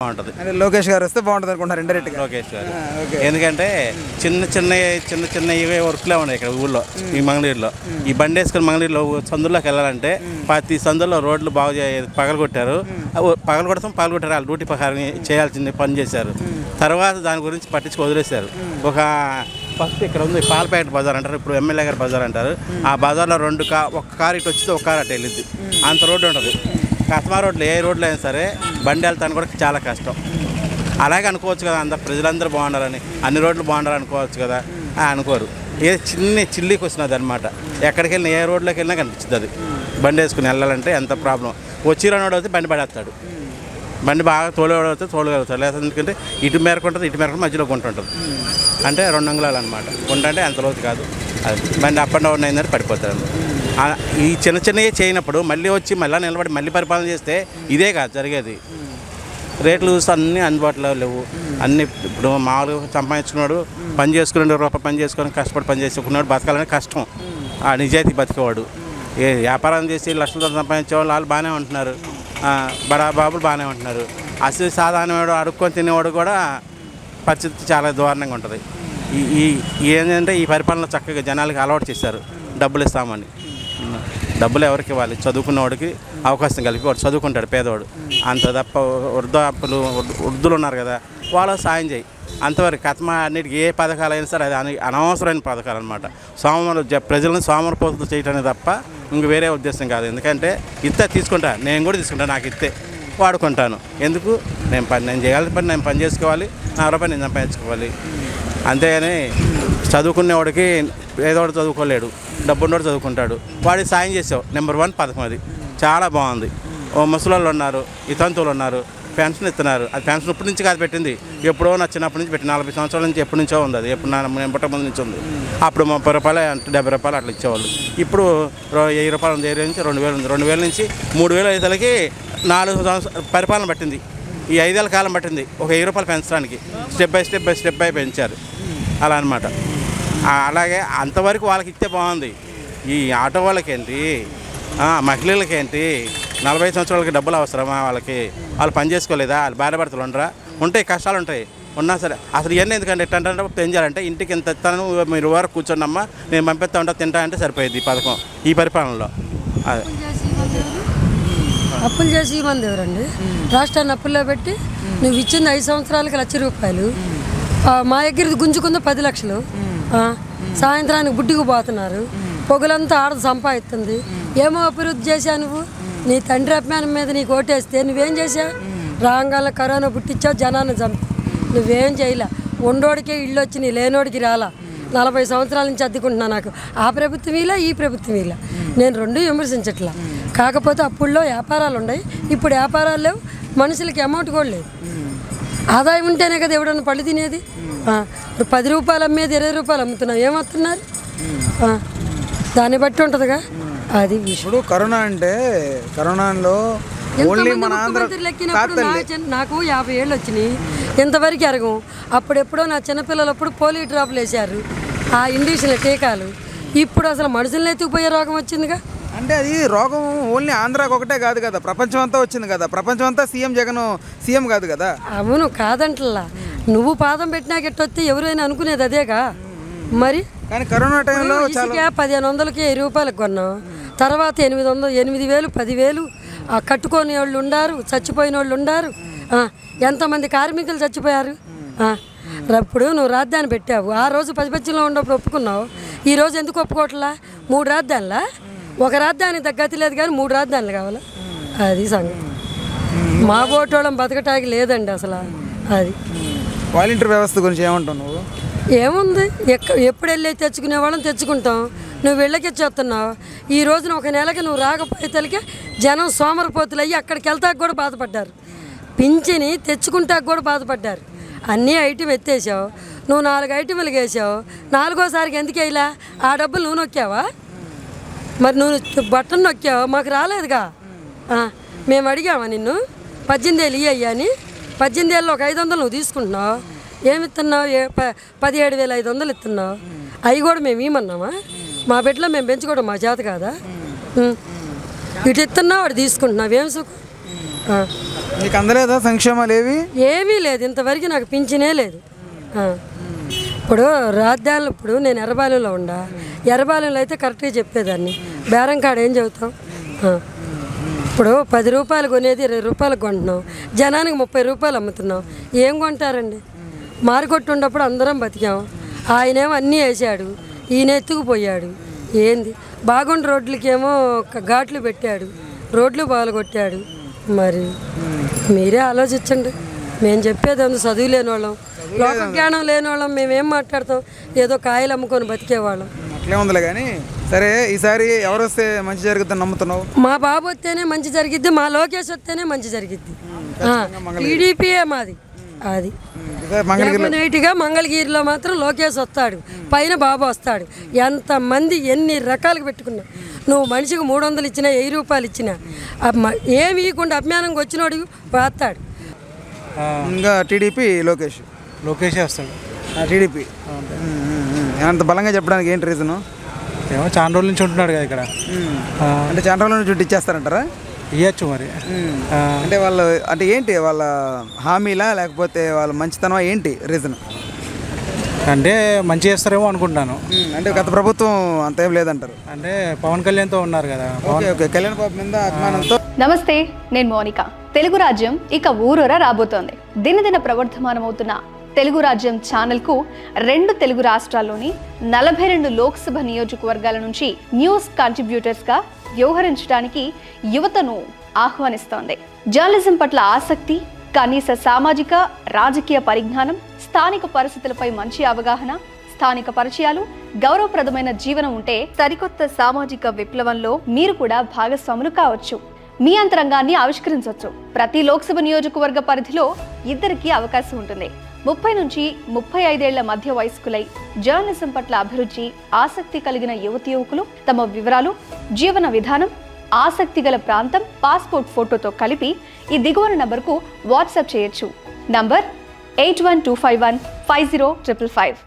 బాగుంటుంది. అంటే లోకేష్ గారు వస్తే బాగుంటుంది అనుకుంటున్నారు ఇండైరెక్ట్గా. లోకేష్ గారు ఎందుకంటే చిన్న చిన్న ఇవే వర్క్లే ఉన్నాయి ఇక్కడ ఊళ్ళో. ఈ మంగళగిరిలో ఈ బండి వేసుకుని మంగళగిరిలో సందుల్లోకి వెళ్ళాలంటే ప్రతి సందుల్లో రోడ్లు బాగు పగలగొట్టారు. పగలగొట్టారు వాళ్ళు డ్యూటీ ప్రకారం చేయాల్సింది పని చేశారు. తర్వాత దాని గురించి పట్టించుకు వదిలేశారు. ఫస్ట్ ఇక్కడ ఉంది పాలపేట బజార్ అంటారు, ఇప్పుడు ఎమ్మెల్యే గారి బజార్ అంటారు. ఆ బజార్లో ఒక కారు ఇటు వచ్చింది, ఒక కారు అటు వెళ్ళిద్ది, అంత రోడ్డు ఉంటుంది. కస్టమర్ రోడ్లు ఏ రోడ్లు అయినా సరే బండి వెళ్తాను కూడా చాలా కష్టం. అలాగే అనుకోవచ్చు కదా, ప్రజలందరూ బాగుండాలని, అన్ని రోడ్లు బాగుండాలని అనుకోవచ్చు కదా, అనుకోరు. ఏది చిల్లీకి వచ్చినది అనమాట. ఎక్కడికి వెళ్ళినా ఏ రోడ్లోకి వెళ్ళినా కనిపిస్తుంది అది. బండి వేసుకుని వెళ్ళాలంటే ఎంత ప్రాబ్లం. వచ్చి రానోడు అయితే బండి పడేస్తాడు, బండి బాగా తోలేవాడు తోలగలుగుతాడు. లేదా ఎందుకంటే ఇటు మేరకు ఉంటుంది, ఇటు మేరకు మధ్యలో గుంట ఉంటుంది. అంటే 2 అంగుళాలు అనమాట. గుంట అంటే అంత లోతు కాదు. అది బండి అప్ అండ్ డౌన్ అయిందని పడిపోతాడు. ఈ చిన్నవి చేయనప్పుడు మళ్ళీ వచ్చి మళ్ళీ నిలబడి మళ్ళీ పరిపాలన చేస్తే ఇదే కాదు జరిగేది. రేట్లు చూస్తే అన్నీ అందుబాటులో లేవు. అన్నీ ఇప్పుడు మామూలుగా సంపాదించుకున్నాడు, పని చేసుకునే రూపాయి పని చేసుకొని కష్టపడి పని చేసుకున్నాడు, బతకాలని కష్టం. ఆ నిజాయితీ బతికేవాడు. వ్యాపారం చేసి లక్షలతో సంపాదించేవాళ్ళు వాళ్ళు బాగానే ఉంటున్నారు, బడా బాబులు బాగానే ఉంటున్నారు. అసలు సాధారణవాడు అడుక్కొని తినేవాడు కూడా పరిస్థితి చాలా దారుణంగా ఉంటుంది. ఏంటంటే ఈ పరిపాలన చక్కగా జనాలకి అలవాటు చేశారు. డబ్బులు ఇస్తామని. డబ్బులు ఎవరికి ఇవ్వాలి? చదువుకున్నవాడికి అవకాశం కలిపి వాడు చదువుకుంటాడు పేదవాడు. అంత తప్ప వృద్ధులు ఉన్నారు కదా, వాళ్ళకి సాయం చేయి అంతవరకు. కథమ అన్నిటికీ ఏ పథకాలు అయినా సరే అది అనవసరమైన పథకాలు అనమాట. ప్రజలను సోమరపోతు చేయటమే తప్ప ఇంక వేరే ఉద్దేశం కాదు. ఎందుకంటే తీసుకుంటా, నేను కూడా తీసుకుంటాను, నాకు వాడుకుంటాను. ఎందుకు? నేను చేయాల్సిన పని నేను పని చేసుకోవాలి, నా రూపాయలు నేను సంపాదించుకోవాలి. అంతేగాని చదువుకునేవాడికి పేదవాడు చదువుకోలేడు, డబ్బున్నోడు చదువుకుంటాడు, వాడికి సాయం చేసావు. నెంబర్ 1 పథకం అది చాలా బాగుంది. ముసలోళ్ళు ఉన్నారు, వితంతువులు ఉన్నారు, పెన్షన్ ఇస్తున్నారు. అది పెన్షన్ ఇప్పటి నుంచి కాదు పెట్టింది, ఎప్పుడో నా చిన్నప్పటి నుంచి పెట్టి 40 సంవత్సరాల నుంచి ఎప్పటి నుంచో ఉంది. అది ఎప్పుడు నేను పుట్ట ముందు నుంచి ఉంది. అప్పుడు 30 రూపాయలు అంటే 70 రూపాయలు అట్లా ఇచ్చేవాళ్ళు. ఇప్పుడు 1000 రూపాయలు ఉంది, 2000 నుంచి 2000 ఉంది. 2000 నుంచి 3000 ఐదులకి 4 సంవత్సరాలు పరిపాలన పట్టింది. ఈ 5 ఏళ్ళ కాలం పట్టింది ఒక 1000 రూపాయలు పెంచడానికి. స్టెప్ బై పెంచారు అలా అనమాట. అలాగే అంతవరకు వాళ్ళకి ఇస్తే బాగుంది. ఈ ఆటో వాళ్ళకేంటి, మహిళలకేంటి, 40 సంవత్సరాలకి డబ్బులు అవసరమా? వాళ్ళు పని చేసుకోలేదా? వాళ్ళు భార్య భర్తలు ఉండరా? ఉంటాయి, కష్టాలు ఉంటాయి, ఉన్నా సరే అసలు ఇవన్నీ ఎందుకంటే ఎట్టంటే పెంచాలంటే ఇంటికి ఎంత ఇస్తాను, మీరు వరకు కూర్చోండమ్మా, నేను పంపిస్తా ఉంటా, తింటా అంటే సరిపోయేది ఈ పథకం ఈ పరిపాలనలో. అదే అప్పులు చేసి ఇవ్వండి ఎవరండి? రాష్ట్రాన్ని అప్పుల్లో పెట్టి నువ్వు ఇచ్చింది 5 సంవత్సరాలకి 1,00,000 రూపాయలు, మా దగ్గర గుంజుకుందో 10 లక్షలు. సాయంత్రానికి బుడ్డికి పోతున్నారు, పొగలంతా ఆడదు సంపాదిస్తుంది. ఏమో అభివృద్ధి చేశావు నువ్వు? నీ తండ్రి అభిమానం మీద నీకు ఓటేస్తే నువ్వేం చేసావు? రాగాల కరోనా పుట్టించావు, జనాన్ని చంపి. నువ్వేం చేయలే. ఉండోడికే ఇళ్ళు వచ్చి నీ లేనోడికి రాలా. 40 సంవత్సరాల నుంచి అద్దుకుంటున్నా. నాకు ఆ ప్రభుత్వం ఇలా, ఈ ప్రభుత్వం ఇలా. నేను రెండు విమర్శించట్లా. కాకపోతే అప్పుల్లో వ్యాపారాలు ఉన్నాయి, ఇప్పుడు వ్యాపారాలు లేవు, మనుషులకి అమౌంట్ కూడా లేదు. ఆదాయం ఉంటేనే కదా ఎవడన్నా పళ్ళు తినేది. 10 రూపాయలు అమ్మేది 20 రూపాయలు అమ్ముతున్నావు, ఏమవుతున్నారు? దాన్ని బట్టి ఉంటుందిగా అది. ఇప్పుడు కరోనా అంటే కరోనాలో నాకు 50 ఏళ్ళు వచ్చినాయి, ఇంతవరకు ఎరగం. అప్పుడెప్పుడో నా చిన్నపిల్లలప్పుడు పోలియో డ్రాప్లు వేశారు, ఆ ఇండిషన్ టీకాలు. ఇప్పుడు అసలు మనుషులను ఎత్తుకుపోయే రోగం వచ్చిందిగా. అంటే అది రోగం ఓన్లీ ఆంధ్రాకి ఒకటే కాదు కదా, ప్రపంచం అంతా వచ్చింది కదా. ప్రపంచం అంతా జగన్ సీఎం కాదు కదా. అవును, కాదంటలా. నువ్వు పాదం పెట్టినాక ఎట్టొస్తే ఎవరైనా అనుకునేది అదేగా మరి. కానీ కరోనా టైంలో 1500కి 20 రూపాయలకు కొన్నాం, తర్వాత 800, 8000, 10,000 కట్టుకొని వాళ్ళు ఉండారు, చచ్చిపోయిన వాళ్ళు ఉండారు. ఎంతమంది కార్మికులు చచ్చిపోయారు. ఇప్పుడు నువ్వు రాజధాని పెట్టావు, ఆ రోజు పసిపచ్చిలో ఉన్నప్పుడు ఒప్పుకున్నావు, ఈరోజు ఎందుకు ఒప్పుకోవట్లా? 3 రాజధానులా? ఒక రాజధాని తగ్గతి లేదు కానీ 3 రాజధానులు కావాలా? అది సంగతి. మా ఓటోళం బతకటానికి లేదండి అసలు. అది వాలంటీర్ వ్యవస్థ గురించి ఏమంటావు నువ్వు? ఏముంది, ఎప్పుడు వెళ్ళి తెచ్చుకునే వాళ్ళని తెచ్చుకుంటాం. నువ్వు వెళ్ళకిచ్చేస్తున్నావు. ఈ రోజున ఒక నెలకి నువ్వు రాకపోయేతలకే జనం సోమరపోతులు అయ్యి అక్కడికి వెళ్తాక కూడా బాధపడ్డారు, పింఛని తెచ్చుకుంటాక కూడా బాధపడ్డారు. అన్నీ ఐటెం ఎత్తేసావు, నువ్వు 4 ఐటెంలు వేసావు, 4వసారికి ఎందుకు వేయలా? ఆ డబ్బులు నువ్వు నొక్కావా? మరి నువ్వు బట్టను నొక్కావా? మాకు రాలేదుగా. మేము అడిగామా నిన్ను 18 ఏళ్ళు ఇయ్యా అని? 18 ఏళ్ళు ఒక 500 నువ్వు తీసుకుంటున్నావు, ఏమిస్తున్నావు? 17,500 ఇస్తున్నావు. అవి కూడా మేము ఇవ్వమన్నామా? మా బిడ్డలో మేము పెంచుకోవడం మా చేత కాదా? ఇటు ఇస్తున్నావు, వాడు తీసుకుంటున్నావు, ఏం సుఖం? మీకు అందలేదా సంక్షేమాలు ఏవి? ఏమీ లేదు, ఇంతవరకు నాకు పింఛనే లేదు. ఇప్పుడు రాజధానిలో ఇప్పుడు నేను ఎర్రబాలెంలో ఉండా, ఎర్రబాలెంలో అయితే కరెక్ట్గా చెప్పేదాన్ని, బేరం కాడ ఏం చెబుతాం? ఇప్పుడు 10 రూపాయలు కొనేది 20 రూపాయలకు కొంటున్నాం, జనానికి 30 రూపాయలు అమ్ముతున్నాం. ఏం కొంటారండి? మారుకొట్టు ఉన్నప్పుడు అందరం బతికాం, ఆయనేమో అన్నీ వేసాడు, ఈయన ఎత్తుకుపోయాడు. ఏంది బాగుండి రోడ్లకేమో ఘాట్లు పెట్టాడు, రోడ్లు బాగొట్టాడు. మరి మీరే ఆలోచించండి. మేము చెప్పేది అందు చదువు లేని వాళ్ళం, లోక జ్ఞానం లేని వాళ్ళం, మేమేం మాట్లాడతాం? ఏదో కాయలు అమ్ముకొని బతికేవాళ్ళం. అట్లే ఉందిలే కానీ, సరే ఈసారి ఎవరు వస్తే మంచి జరుగుతుందని నమ్ముతున్నావు? మా బాబు వస్తేనే మంచి జరిగిద్ది, మా లోకేష్ వస్తేనే మంచి జరిగిద్ది. టీడీపీయే మాది. అది నైట్గా మంగళగిరిలో మాత్రం లోకేష్ వస్తాడు, పైన బాబు వస్తాడు. ఎంతమంది ఎన్ని రకాలుగా పెట్టుకున్నా, నువ్వు మనిషికి 300 ఇచ్చినా 1000 రూపాయలు ఇచ్చినా ఏమి ఇవ్వకుండా అభిమానంగా వచ్చినోడు వేస్తాడు. ఇంకా టీడీపీ లోకేషే వస్తాడు. టీడీపీ అంత బలంగా చెప్పడానికి ఏంటి రీజను? ఏమో చాలా రోజుల నుంచి ఉంటున్నాడు కదా ఇక్కడ. అంటే చాలా రోజుల నుంచి ఇచ్చేస్తారంటారా? ఇవ్వచ్చు మరి. అంటే వాళ్ళు అంటే ఏంటి వాళ్ళ హామీలా లేకపోతే వాళ్ళ మంచితనం ఏంటి రీజన్? అంటే మంచి చేస్తారేమో అనుకుంటున్నాను. అంటే గత ప్రభుత్వం అంత ఏం లేదంటారు. అంటే పవన్ కళ్యాణ్తో ఉన్నారు కదా. ఓకే, కళ్యాణ్ బాబు మీద అభిమానంతో. నమస్తే, నేను మోనిక. తెలుగు రాజ్యం ఇక ఊరూరా రాబోతోంది. దినదిన ప్రవర్ధమానమవుతున్న తెలుగు రాజ్యం ఛానల్కు 2 తెలుగు రాష్ట్రాల్లోని 42 లోక్సభ నియోజకవర్గాల నుంచి న్యూస్ కంట్రిబ్యూటర్స్గా వ్యవహరించడానికి యువతను ఆహ్వానిస్తోంది. జర్నలిజం పట్ల ఆసక్తి, కనీస సామాజిక రాజకీయ పరిజ్ఞానం, స్థానిక పరిస్థితులపై మంచి అవగాహన, స్థానిక పరిచయాలు, గౌరవప్రదమైన జీవనం ఉంటే సరికొత్త సామాజిక విప్లవంలో మీరు కూడా భాగస్వాములు కావచ్చు. మీ అంతరంగాన్ని ఆవిష్కరించవచ్చు. ప్రతి లోక్సభ నియోజకవర్గ పరిధిలో 2కి అవకాశం ఉంటుంది. 30 నుంచి 35 ఏళ్ల మధ్య వయస్కులై జర్నలిజం పట్ల అభిరుచి, ఆసక్తి కలిగిన యువతి యువకులు తమ వివరాలు, జీవన విధానం, ఆసక్తి గల ప్రాంతం, పాస్పోర్ట్ ఫోటోతో కలిపి ఈ దిగువన నంబర్కు వాట్సాప్ చేయొచ్చు. నంబర్ 8125150555.